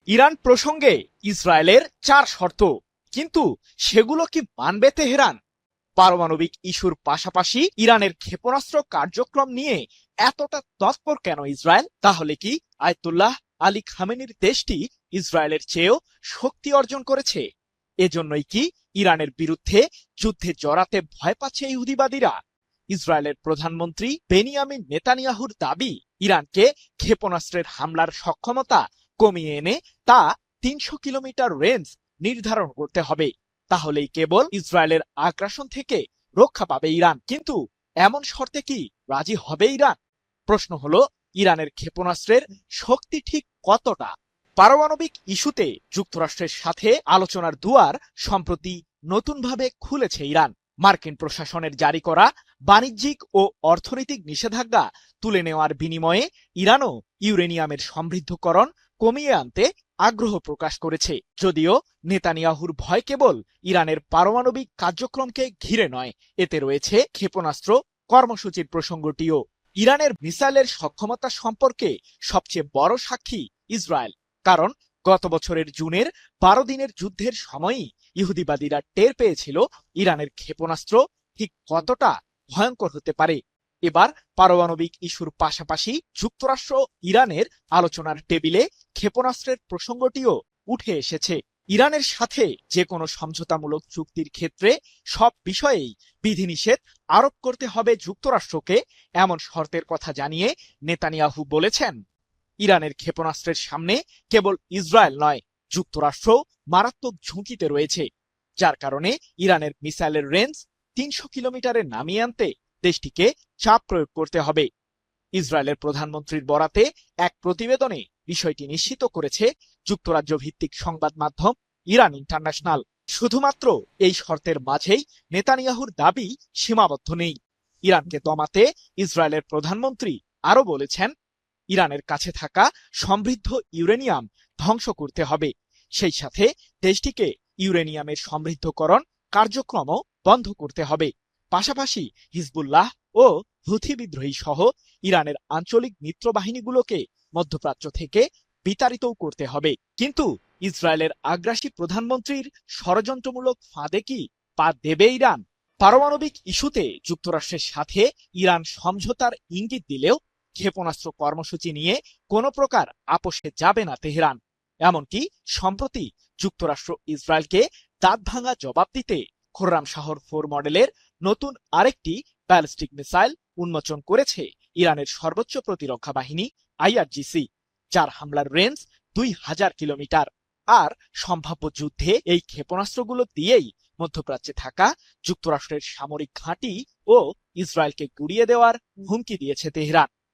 Iran প্রসঙ্গে ইসরায়েলের 4 শর্ত, কিন্তু সেগুলো কি মানবে তেহরান? পারমাণবিক ইস্যুর পাশাপাশি ইরানের ক্ষেপণাস্ত্র কার্যক্রম নিয়ে এতটা তৎপর কেন ইসরায়েল? তাহলে কি আয়াতুল্লাহ আলী খামেনির দেশটি ইসরায়েলের চেয়েও শক্তি অর্জন করেছে? এজন্যই কি ইরানের বিরুদ্ধে যুদ্ধে জড়াতে ভয় পাচ্ছে ইহুদিবাদীরা? ইসরায়েলের প্রধানমন্ত্রী বেনিয়ামিন নেতানিয়াহুর দাবি, ইরানকে ক্ষেপণাস্ত্রের হামলার সক্ষমতা কমিয়ে এনে তা ৩০০ কিলোমিটার রেঞ্জ নির্ধারণ করতে হবে। তাহলেই কেবল ইসরায়েলের আগ্রাসন থেকে রক্ষা পাবে ইরান। কিন্তু এমন শর্তে কি রাজি হবে ইরান? প্রশ্ন হলো, ইরানের ক্ষেপণাস্ত্রের শক্তি ঠিক কতটা? পারমাণবিক ইস্যুতে যুক্তরাষ্ট্রের সাথে আলোচনার দুয়ার সম্প্রতি নতুনভাবে খুলেছে ইরান। মার্কিন প্রশাসনের জারি করা বাণিজ্যিক ও অর্থনৈতিক নিষেধাজ্ঞা তুলে নেওয়ার বিনিময়ে ইরানও ইউরেনিয়ামের সমৃদ্ধকরণ কমিয়ে আনতে আগ্রহ প্রকাশ করেছে। যদিও নেতানিয়াহুর ভয় কেবল ইরানের পারমাণবিক কার্যক্রমকে ঘিরে নয়, এতে রয়েছে ক্ষেপণাস্ত্র কর্মসূচির প্রসঙ্গটিও। ইরানের মিসাইলের সক্ষমতা সম্পর্কে সবচেয়ে বড় সাক্ষী ইসরায়েল। কারণ গত বছরের জুনের 12 দিনের যুদ্ধের সময়ই ইহুদিবাদীরা টের পেয়েছিল ইরানের ক্ষেপণাস্ত্র ঠিক কতটা ভয়ঙ্কর হতে পারে। এবার পারমাণবিক ইস্যুর পাশাপাশি যুক্তরাষ্ট্র ইরানের আলোচনার টেবিলে ক্ষেপণাস্ত্রের প্রসঙ্গটিও উঠে এসেছে। ইরানের সাথে যে কোনো সমঝোতামূলক চুক্তির ক্ষেত্রে সব বিষয়েই বিধিনিষেধ আরোপ করতে হবে যুক্তরাষ্ট্রকে, এমন শর্তের কথা জানিয়ে নেতানিয়াহু বলেছেন, ইরানের ক্ষেপণাস্ত্রের সামনে কেবল ইসরায়েল নয়, যুক্তরাষ্ট্র মারাত্মক ঝুঁকিতে রয়েছে, যার কারণে ইরানের মিসাইলের রেঞ্জ ৩০০ কিলোমিটারে নামিয়ে আনতে দেশটিকে চাপ প্রয়োগ করতে হবে। ইসরায়েলের প্রধানমন্ত্রীর বরাতে এক প্রতিবেদনে বিষয়টি নিশ্চিত করেছে যুক্তরাজ্য ভিত্তিক সংবাদ মাধ্যম ইরান ইন্টারন্যাশনাল। শুধুমাত্র এই শর্তের মাঝেই নেতানিয়াহুর দাবি সীমাবদ্ধ নেই। ইরানকে দমাতে ইসরায়েলের প্রধানমন্ত্রী আরো বলেছেন, ইরানের কাছে থাকা সমৃদ্ধ ইউরেনিয়াম ধ্বংস করতে হবে, সেই সাথে দেশটিকে ইউরেনিয়ামের সমৃদ্ধকরণ কার্যক্রমও বন্ধ করতে হবে। পাশাপাশি হিজবুল্লাহ ও হুথি বিদ্রোহী সহ ইরানের আঞ্চলিক মিত্রবাহিনীগুলোকে মধ্যপ্রাচ্য থেকে বিতাড়িতও করতে হবে। কিন্তু ইসরায়েলের আগ্রাসী প্রধানমন্ত্রীর ষড়যন্ত্রমূলক ফাঁদে কি পা দেবে ইরান? পারমাণবিক ইস্যুতে যুক্তরাষ্ট্রের সাথে ইরান সমঝোতার ইঙ্গিত দিলেও ক্ষেপণাস্ত্র কর্মসূচি নিয়ে কোনো প্রকার আপোষে যাবে না তেহরান। এমনকি সম্প্রতি যুক্তরাষ্ট্র ইসরায়েলকে দাঁত ভাঙা জবাব দিতে খোররাম শাহর 4 মডেলের নতুন আরেকটি ব্যালিস্টিক মিসাইল উন্মোচন করেছে ইরানের সর্বোচ্চ প্রতিরক্ষা বাহিনী আইআরজিসি, যার হামলার রেঞ্জ 2000 কিলোমিটার। আর সম্ভাব্য যুদ্ধে এই ক্ষেপণাস্ত্রগুলো দিয়েই মধ্যপ্রাচ্যে থাকা যুক্তরাষ্ট্রের সামরিক ঘাঁটি ও ইসরায়েলকে গুড়িয়ে দেওয়ার হুমকি দিয়েছে তেহরান।